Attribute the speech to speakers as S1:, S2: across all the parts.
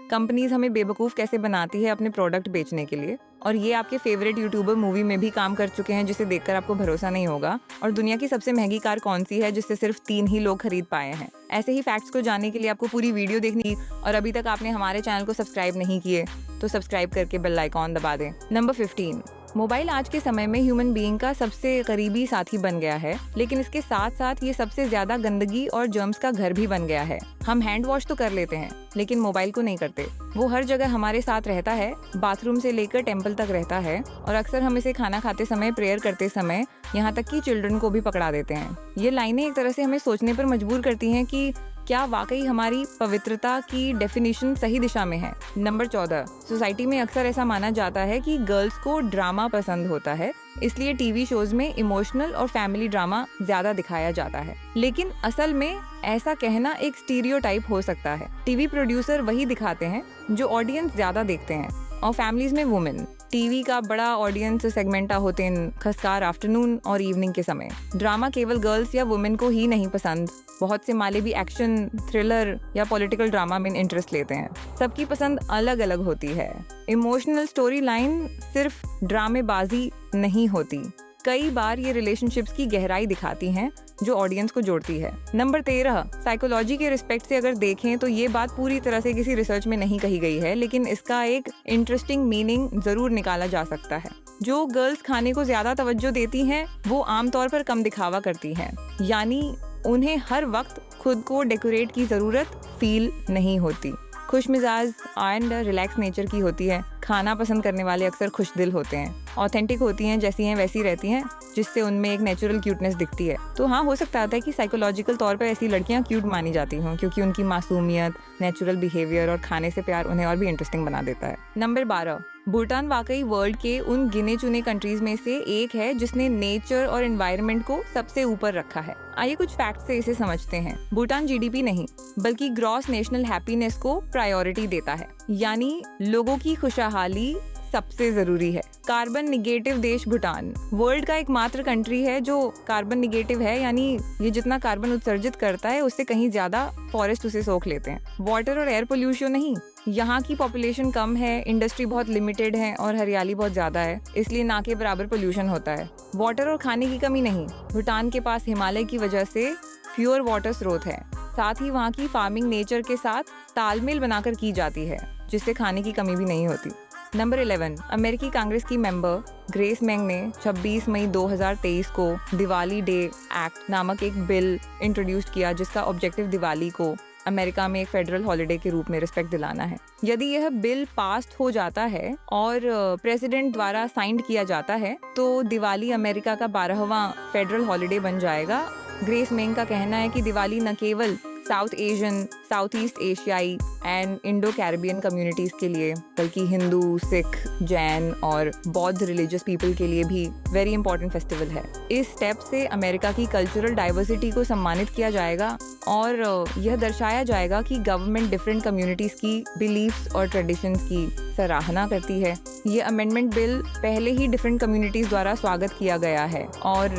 S1: Companies हमें बेवकूफ़ कैसे बनाती है अपने प्रोडक्ट बेचने के लिए, और ये आपके फेवरेट यूट्यूबर मूवी में भी काम कर चुके हैं जिसे देखकर आपको भरोसा नहीं होगा, और दुनिया की सबसे महंगी कार कौन सी है जिससे सिर्फ 3 ही लोग खरीद पाए हैं। ऐसे ही फैक्ट्स को जानने के लिए आपको पूरी वीडियो देखनी, और अभी तक आपने हमारे चैनल को सब्सक्राइब नहीं किए तो सब्सक्राइब करके बेल आइकॉन दबा दें। नंबर 15, मोबाइल आज के समय में ह्यूमन बीइंग का सबसे करीबी साथी बन गया है, लेकिन इसके साथ साथ ये सबसे ज्यादा गंदगी और जर्म्स का घर भी बन गया है। हम हैंड वॉश तो कर लेते हैं लेकिन मोबाइल को नहीं करते। वो हर जगह हमारे साथ रहता है, बाथरूम से लेकर टेम्पल तक रहता है, और अक्सर हम इसे खाना खाते समय, प्रेयर करते समय, यहाँ तक कि चिल्ड्रन को भी पकड़ा देते हैं। ये लाइनें एक तरह से हमें सोचने पर मजबूर करती हैं कि क्या वाकई हमारी पवित्रता की डेफिनेशन सही दिशा में है। नंबर 14, सोसाइटी में अक्सर ऐसा माना जाता है कि गर्ल्स को ड्रामा पसंद होता है, इसलिए टीवी शोज में इमोशनल और फैमिली ड्रामा ज्यादा दिखाया जाता है। लेकिन असल में ऐसा कहना एक स्टीरियोटाइप हो सकता है। टीवी प्रोड्यूसर वही दिखाते हैं जो ऑडियंस ज्यादा देखते हैं, और फैमिलीज में वुमेन। टीवी का बड़ा ऑडियंस सेगमेंटा होते हैं खासकर आफ्टरनून और इवनिंग के समय। ड्रामा केवल गर्ल्स या वुमेन को ही नहीं पसंद, बहुत से माले भी एक्शन, थ्रिलर या पॉलिटिकल ड्रामा में इंटरेस्ट लेते हैं। सबकी पसंद अलग अलग होती है। इमोशनल स्टोरी लाइन सिर्फ ड्रामेबाजी नहीं होती, कई बार ये रिलेशनशिप्स की गहराई दिखाती हैं जो ऑडियंस को जोड़ती है। नंबर 13, साइकोलॉजी के रिस्पेक्ट से अगर देखें तो ये बात पूरी तरह से किसी रिसर्च में नहीं कही गई है, लेकिन इसका एक इंटरेस्टिंग मीनिंग जरूर निकाला जा सकता है। जो गर्ल्स खाने को ज्यादा तवज्जो देती हैं वो आमतौर पर कम दिखावा करती हैं, यानी उन्हें हर वक्त खुद को डेकोरेट की जरूरत फील नहीं होती। खुश मिजाज एंड रिलैक्स नेचर की होती है। खाना पसंद करने वाले अक्सर खुश दिल होते हैं, ऑथेंटिक होती हैं, जैसी हैं वैसी रहती हैं, जिससे उनमें एक नेचुरल क्यूटनेस दिखती है। तो हाँ, हो सकता है कि साइकोलॉजिकल तौर पर ऐसी लड़कियां क्यूट मानी जाती हों, क्योंकि उनकी मासूमियत, नेचुरल बिहेवियर और खाने से प्यार उन्हें और भी इंटरेस्टिंग बना देता है। नंबर 12, भूटान वाकई वर्ल्ड के उन गिने चुने कंट्रीज में से एक है जिसने नेचर और एनवायरनमेंट को सबसे ऊपर रखा है। आइए कुछ फैक्ट से इसे समझते हैं। भूटान जीडीपी नहीं बल्कि ग्रॉस नेशनल हैप्पीनेस को प्रायोरिटी देता है, यानी लोगों की खुशहाली सबसे जरूरी है। कार्बन निगेटिव देश भूटान वर्ल्ड का एकमात्र कंट्री है जो कार्बन निगेटिव है, यानी ये जितना कार्बन उत्सर्जित करता है उससे कहीं ज्यादा फॉरेस्ट उसे सोख लेते हैं। वाटर और एयर पोल्यूशन नहीं, यहाँ की पॉपुलेशन कम है, इंडस्ट्री बहुत लिमिटेड है और हरियाली बहुत ज्यादा है, इसलिए ना के बराबर पोल्यूशन होता है। वाटर और खाने की कमी नहीं, भूटान के पास हिमालय की वजह से प्योर वाटर स्रोत है। साथ ही वहाँ की फार्मिंग नेचर के साथ तालमेल बनाकर की जाती है, जिससे खाने की कमी भी नहीं होती। नंबर 11, अमेरिकी कांग्रेस की मेंबर ग्रेस मैंग ने 26 मई 2023 को दिवाली डे एक्ट नामक एक बिल इंट्रोड्यूस किया, जिसका ऑब्जेक्टिव दिवाली को अमेरिका में एक फेडरल हॉलिडे के रूप में रिस्पेक्ट दिलाना है। यदि यह बिल पास हो जाता है और प्रेसिडेंट द्वारा साइन किया जाता है तो दिवाली अमेरिका का 12वां फेडरल हॉलिडे बन जाएगा। ग्रेस मैंग का कहना है कि दिवाली न केवल साउथ एशियन, साउथ ईस्ट एशियाई एंड इंडो कैरिबियन कम्युनिटीज के लिए, बल्कि हिंदू, सिख, जैन और बौद्ध रिलीजियस पीपल के लिए भी वेरी इंपॉर्टेंट फेस्टिवल है। इस स्टेप से अमेरिका की कल्चरल डाइवर्सिटी को सम्मानित किया जाएगा और यह दर्शाया जाएगा कि गवर्नमेंट डिफरेंट कम्युनिटीज की बिलीफ्स और ट्रेडिशंस की सराहना करती है। ये अमेंडमेंट बिल पहले ही डिफरेंट कम्युनिटीज द्वारा स्वागत किया गया है और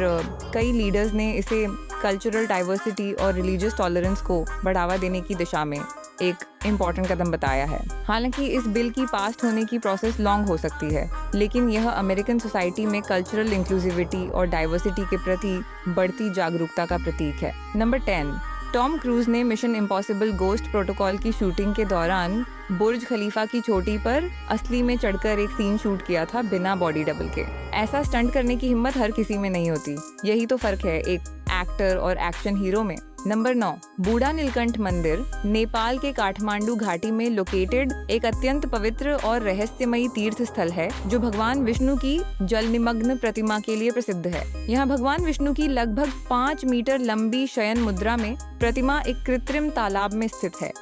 S1: कई लीडर्स ने इसे कल्चरल डाइवर्सिटी और रिलीजियस टॉलरेंस को बढ़ावा देने की दिशा में एक इम्पॉर्टेंट कदम बताया है। हालांकि इस बिल की पास होने की प्रोसेस लॉन्ग हो सकती है, लेकिन यह अमेरिकन सोसाइटी में कल्चरल इंक्लूसिविटी और डाइवर्सिटी के प्रति बढ़ती जागरूकता का प्रतीक है। नंबर 10, टॉम क्रूज ने मिशन इम्पॉसिबल गोस्ट प्रोटोकॉल की शूटिंग के दौरान बुर्ज खलीफा की चोटी पर असली में चढ़कर एक सीन शूट किया था बिना बॉडी डबल के। ऐसा स्टंट करने की हिम्मत हर किसी में नहीं होती, यही तो फर्क है एक एक्टर और एक्शन हीरो में। नंबर 9, बूढ़ा नीलकंठ मंदिर नेपाल के काठमांडू घाटी में लोकेटेड एक अत्यंत पवित्र और रहस्यमयी तीर्थ स्थल है जो भगवान विष्णु की जल निमग्न प्रतिमा के लिए प्रसिद्ध है। यहाँ भगवान विष्णु की लगभग 5 मीटर लंबी शयन मुद्रा में प्रतिमा एक कृत्रिम तालाब में स्थित है,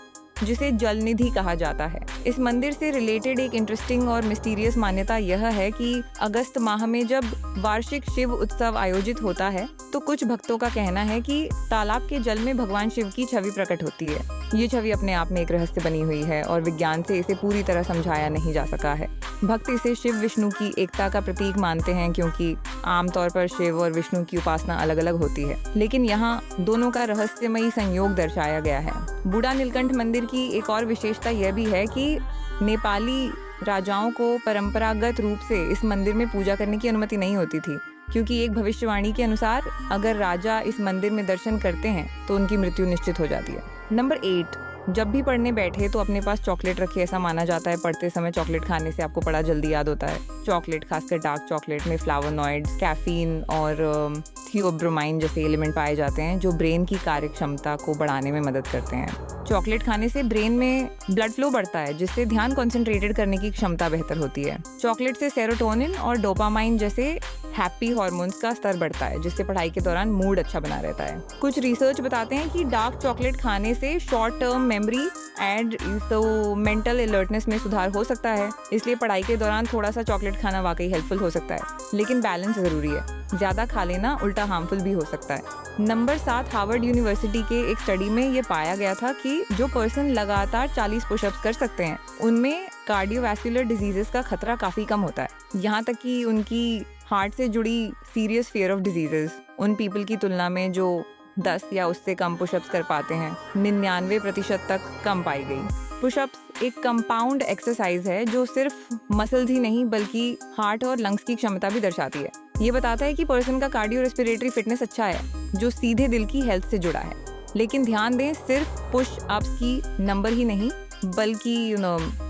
S1: जिसे जल निधि कहा जाता है। इस मंदिर से रिलेटेड एक इंटरेस्टिंग और मिस्टीरियस मान्यता यह है कि अगस्त माह में जब वार्षिक शिव उत्सव आयोजित होता है तो कुछ भक्तों का कहना है कि तालाब के जल में भगवान शिव की छवि प्रकट होती है। ये छवि अपने आप में एक रहस्य बनी हुई है और विज्ञान से इसे पूरी तरह समझाया नहीं जा सका है। भक्त इसे शिव विष्णु की एकता का प्रतीक मानते हैं, क्योंकि आमतौर पर शिव और विष्णु की उपासना अलग अलग होती है, लेकिन यहाँ दोनों का रहस्यमयी संयोग दर्शाया गया है। बूढ़ा नीलकंठ मंदिर की एक और विशेषता यह भी है कि नेपाली राजाओं को परंपरागत रूप से इस मंदिर में पूजा करने की अनुमति नहीं होती थी, क्योंकि एक भविष्यवाणी के अनुसार अगर राजा इस मंदिर में दर्शन करते हैं तो उनकी मृत्यु निश्चित हो जाती है। नंबर 8, जब भी पढ़ने बैठे तो अपने पास चॉकलेट रखे, ऐसा माना जाता है पढ़ते समय चॉकलेट खाने से आपको पढ़ा जल्दी याद होता है। चॉकलेट, खासकर डार्क चॉकलेट में फ्लावोनॉइड्स, कैफीन और थियोब्रोमाइन जैसे एलिमेंट पाए जाते हैं जो ब्रेन की कार्य क्षमता को बढ़ाने में मदद करते हैं। चॉकलेट खाने से ब्रेन में ब्लड फ्लो बढ़ता है, जिससे ध्यान कंसंट्रेटेड करने की क्षमता बेहतर होती है। चॉकलेट से सेरोटोनिन और डोपामाइन जैसे हैप्पी हार्मोन्स का स्तर बढ़ता है, जिससे पढ़ाई के दौरान मूड अच्छा बना रहता है। कुछ रिसर्च बताते हैं कि डार्क चॉकलेट खाने से शॉर्ट टर्म मेमोरी एंड तो मेंटल अलर्टनेस में सुधार हो सकता है, इसलिए पढ़ाई के दौरान थोड़ा सा चॉकलेट खाना वाकई हेल्पफुल हो सकता है, लेकिन बैलेंस जरूरी है। ज्यादा खा लेना उल्टा हार्मफुल भी हो सकता है। नंबर 7, हार्वर्ड यूनिवर्सिटी के एक स्टडी में ये पाया गया था कि जो पर्सन लगातार 40 पुशअप्स कर सकते हैं उनमें कार्डियोवैस्कुलर डिजीजेस का खतरा काफी कम होता है। यहाँ तक कि उनकी हार्ट से जुड़ी सीरियस फियर ऑफ डिजीजेस उन पीपल की तुलना में जो 10 या उससे कम पुशअप्स कर पाते हैं 99% तक कम पाई गई। पुशअप्स एक कंपाउंड एक्सरसाइज है जो सिर्फ मसल्स ही नहीं बल्कि हार्ट और लंग्स की क्षमता भी दर्शाती है। ये बताता है कि पर्सन का कार्डियो रेस्पिरेटरी फिटनेस अच्छा है, जो सीधे दिल की हेल्थ से जुड़ा है। लेकिन ध्यान दें, सिर्फ पुश अप्स की नंबर ही नहीं बल्कि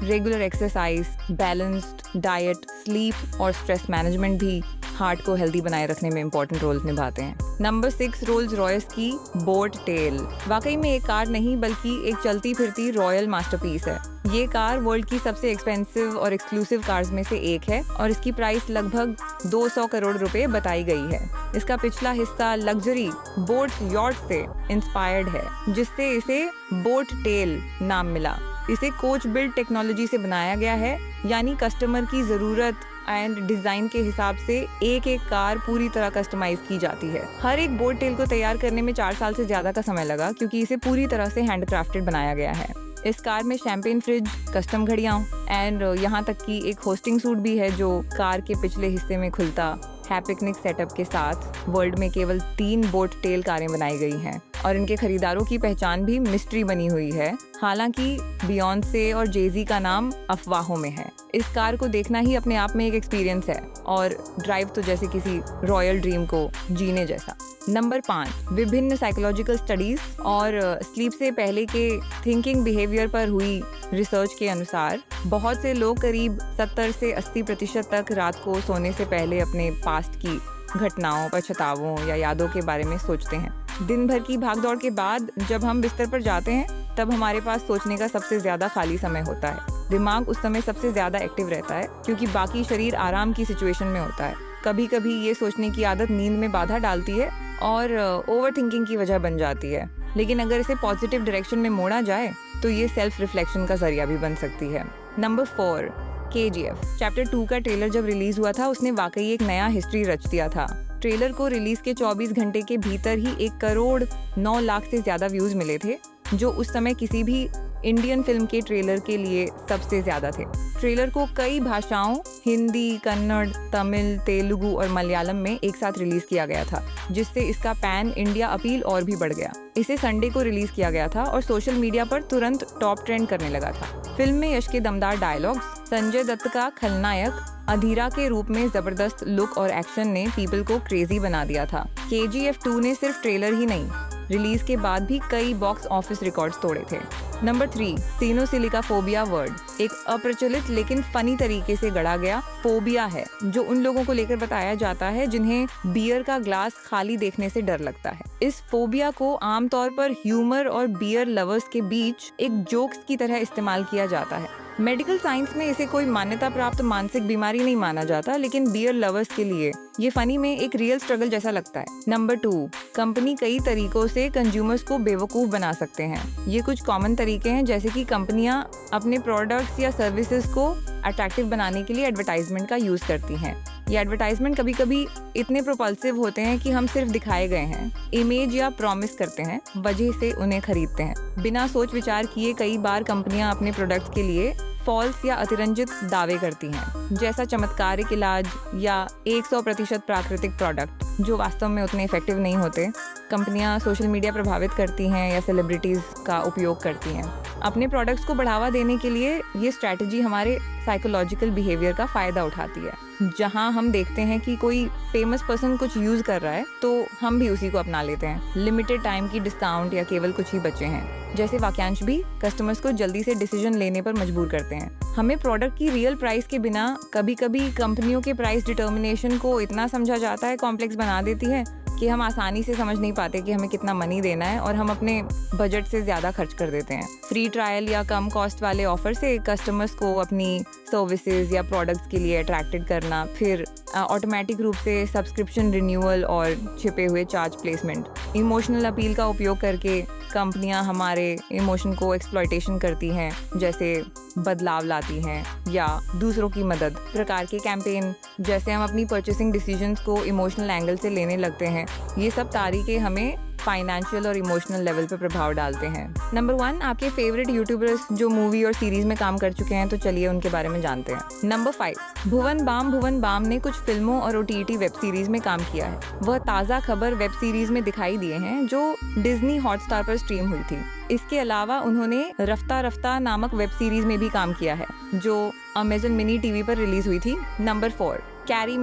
S1: regular exercise, balanced diet, sleep और स्ट्रेस मैनेजमेंट भी हार्ट को हेल्दी बनाए रखने में इंपॉर्टेंट रोल निभाते हैं। नंबर 6, रोल्स रॉयस की बोट टेल वाकई में एक कार नहीं बल्कि एक चलती फिरती रॉयल मास्टरपीस है। ये कार वर्ल्ड की सबसे एक्सपेंसिव और एक्सक्लूसिव कार्स में से एक है और इसकी प्राइस लगभग 200 करोड़ रुपए बताई गई है। इसका पिछला हिस्सा लग्जरी बोट यॉट से इंस्पायर्ड है, जिससे इसे बोट टेल नाम मिला। इसे कोच बिल्ड टेक्नोलॉजी से बनाया गया है, यानी कस्टमर की जरूरत एंड डिजाइन के हिसाब से एक एक कार पूरी तरह कस्टमाइज की जाती है। हर एक बोट टेल को तैयार करने में 4 साल से ज्यादा का समय लगा, क्योंकि इसे पूरी तरह से हैंडक्राफ्टेड बनाया गया है। इस कार में शैंपेन फ्रिज, कस्टम घड़ियां एंड यहाँ तक कि एक होस्टिंग सूट भी है जो कार के पिछले हिस्से में खुलता है। पिकनिक सेटअप के साथ वर्ल्ड में केवल 3 बोट टेल कारें बनाई गई हैं और इनके खरीदारों की पहचान भी मिस्ट्री बनी हुई है। हालांकि बियॉन्से और जेजी का नाम अफवाहों में है। इस कार को देखना ही अपने आप में एक एक्सपीरियंस है और ड्राइव तो जैसे किसी रॉयल ड्रीम को जीने जैसा। नंबर 5, विभिन्न साइकोलॉजिकल स्टडीज और स्लीप से पहले के थिंकिंग बिहेवियर पर हुई रिसर्च के अनुसार बहुत से लोग करीब 70 से 80% तक रात को सोने से पहले अपने पास्ट की घटनाओं, पछतावों या यादों के बारे में सोचते हैं। दिन भर की भागदौड़ के बाद जब हम बिस्तर पर जाते हैं तब हमारे पास सोचने का सबसे ज्यादा खाली समय होता है। दिमाग उस समय सबसे ज्यादा एक्टिव रहता है क्योंकि बाकी शरीर आराम की सिचुएशन में होता है। कभी कभी ये सोचने की आदत नींद में बाधा डालती है और ओवर थिंकिंग की वजह बन जाती है, लेकिन अगर इसे पॉजिटिव डायरेक्शन में मोड़ा जाए तो ये सेल्फ रिफ्लेक्शन का जरिया भी बन सकती है। नंबर 4, KGF चैप्टर 2 का ट्रेलर जब रिलीज हुआ था उसने वाकई एक नया हिस्ट्री रच दिया था। ट्रेलर को रिलीज के 24 घंटे के भीतर ही 1 करोड़ 9 लाख से ज्यादा व्यूज मिले थे, जो उस समय किसी भी इंडियन फिल्म के ट्रेलर के लिए सबसे ज्यादा थे। ट्रेलर को कई भाषाओं हिंदी, कन्नड़, तमिल, तेलुगु और मलयालम में एक साथ रिलीज किया गया था, जिससे इसका पैन इंडिया अपील और भी बढ़ गया। इसे संडे को रिलीज किया गया था और सोशल मीडिया पर तुरंत टॉप ट्रेंड करने लगा था। फिल्म में यश के दमदार डायलॉग्स, संजय दत्त का खलनायक अधीरा के रूप में जबरदस्त लुक और एक्शन ने पीपल को क्रेजी बना दिया था। KGF 2 ने सिर्फ ट्रेलर ही नहीं, रिलीज के बाद भी कई बॉक्स ऑफिस रिकॉर्ड्स तोड़े थे। नंबर 3, सिनोसिलिका फोबिया वर्ड एक अप्रचलित लेकिन फनी तरीके से गढ़ा गया फोबिया है, जो उन लोगों को लेकर बताया जाता है जिन्हें बियर का ग्लास खाली देखने से डर लगता है। इस फोबिया को आमतौर पर ह्यूमर और बियर लवर्स के बीच एक जोक्स की तरह इस्तेमाल किया जाता है। मेडिकल साइंस में इसे कोई मान्यता प्राप्त मानसिक बीमारी नहीं माना जाता, लेकिन बियर लवर्स के लिए ये फनी में एक रियल स्ट्रगल जैसा लगता है। नंबर 2, कंपनी कई तरीकों से कंज्यूमर्स को बेवकूफ बना सकते हैं। ये कुछ कॉमन तरीके हैं, जैसे कि कंपनियां अपने प्रोडक्ट्स या सर्विसेज को अट्रैक्टिव बनाने के लिए एडवर्टाइजमेंट का यूज करती हैं। ये एडवर्टाइजमेंट कभी कभी इतने प्रोपल्सिव होते हैं कि हम सिर्फ दिखाए गए हैं इमेज या प्रॉमिस करते हैं वजह से उन्हें खरीदते हैं। बिना सोच विचार किए कई बार कंपनियां अपने प्रोडक्ट्स के लिए फॉल्स या अतिरंजित दावे करती हैं, जैसा चमत्कारिक इलाज या 100% प्राकृतिक प्रोडक्ट जो वास्तव में उतने इफेक्टिव नहीं होते। कंपनियां सोशल मीडिया प्रभावित करती हैं या सेलिब्रिटीज़ का उपयोग करती हैं। अपने प्रोडक्ट्स को बढ़ावा देने के लिए ये स्ट्रैटेजी हमारे साइकोलॉजिकल बिहेवियर का फ़ायदा उठाती है। जहां हम देखते हैं कि कोई फेमस पर्सन कुछ यूज़ कर रहा है तो हम भी उसी को अपना लेते हैं। लिमिटेड टाइम की डिस्काउंट या केवल कुछ ही बचे हैं जैसे वाक्यांश भी कस्टमर्स को जल्दी से डिसीजन लेने पर मजबूर करते हैं। हमें प्रोडक्ट की रियल प्राइस के बिना कभी कभी कंपनियों के प्राइस डिटर्मिनेशन को इतना समझा जाता है, कॉम्प्लेक्स बना देती है कि हम आसानी से समझ नहीं पाते कि हमें कितना मनी देना है और हम अपने बजट से ज़्यादा खर्च कर देते हैं। फ्री ट्रायल या कम कॉस्ट वाले ऑफर से कस्टमर्स को अपनी सर्विसेज या प्रोडक्ट्स के लिए अट्रैक्टेड करना, फिर ऑटोमेटिक रूप से सब्सक्रिप्शन रिन्यूअल और छिपे हुए चार्ज प्लेसमेंट। इमोशनल अपील का उपयोग करके कंपनियां हमारे इमोशन को एक्सप्लॉयटेशन करती हैं, जैसे बदलाव लाती हैं या दूसरों की मदद प्रकार के कैंपेन, जैसे हम अपनी परचेसिंग डिसीजंस को इमोशनल एंगल से लेने लगते हैं। ये सब तारीखें हमें फाइनेंशियल और इमोशनल लेवल पर प्रभाव डालते हैं। नंबर 1, आपके फेवरेट यूट्यूबर्स जो मूवी और सीरीज में काम कर चुके हैं, तो चलिए उनके बारे में जानते हैं। नंबर 5, भुवन बाम ने कुछ फिल्मों और OTT वेब सीरीज में काम किया है। वह ताज़ा खबर वेब सीरीज में दिखाई दिए हैं जो डिज्नी हॉटस्टार पर स्ट्रीम हुई थी। इसके अलावा उन्होंने रफ्ता रफ्ता नामक वेब सीरीज में भी काम किया है जो अमेज़न मिनी टीवी पर रिलीज हुई थी। नंबर 4, कैरी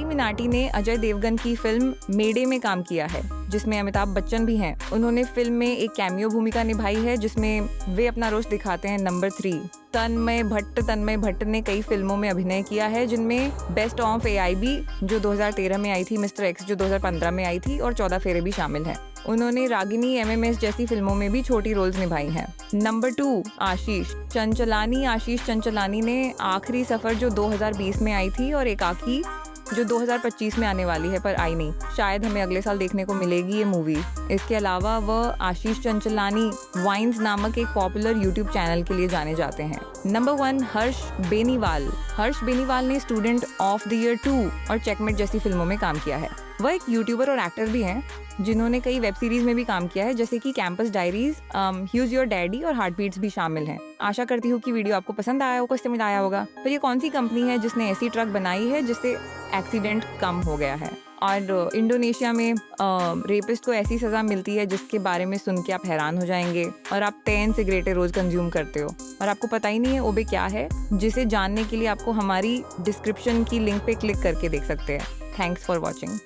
S1: मिनाटी ने अजय देवगन की फिल्म मेडे में काम किया है जिसमें अमिताभ बच्चन भी हैं। उन्होंने फिल्म में एक कैमियो भूमिका निभाई है जिसमें वे अपना रोष दिखाते हैं। नंबर 3, तन्मय भट्ट ने कई फिल्मों में अभिनय किया है जिनमें बेस्ट ऑफ AIB जो 2013 में आई थी, मिस्टर एक्स जो 2015 में आई थी और 14 फेरे भी शामिल हैं। उन्होंने रागिनी MMS जैसी फिल्मों में भी छोटी रोल्स निभाई हैं। नंबर 2, आशीष चंचलानी ने आखिरी सफर जो 2020 में आई थी और एकाकी जो 2025 में आने वाली है पर आई नहीं, शायद हमें अगले साल देखने को मिलेगी ये मूवी। इसके अलावा वह आशीष चंचलानी वाइन्स नामक एक पॉपुलर यूट्यूब चैनल के लिए जाने जाते हैं। नंबर 1, हर्ष बेनीवाल ने स्टूडेंट ऑफ द ईयर 2 और चेकमेट जैसी फिल्मों में काम किया है। वह एक यूट्यूबर और एक्टर भी हैं जिन्होंने कई वेब सीरीज में भी काम किया है जैसे कि campus diaries, huge your daddy और हार्टबीट्स भी शामिल हैं। आशा करती हूँ कि वीडियो आपको पसंद आया होगा, समझ आया होगा। तो ये कौन सी कंपनी है जिसने ऐसी ट्रक बनाई है जिससे एक्सीडेंट कम हो गया है? और इंडोनेशिया में रेपिस्ट को ऐसी सज़ा मिलती है जिसके बारे में सुन के आप हैरान हो जाएंगे और आप 10 सिगरेटें रोज़ कंज्यूम करते हो और आपको पता ही नहीं है ओबे क्या है, जिसे जानने के लिए आपको हमारी डिस्क्रिप्शन की लिंक पे क्लिक करके देख सकते हैं। Thanks for watching.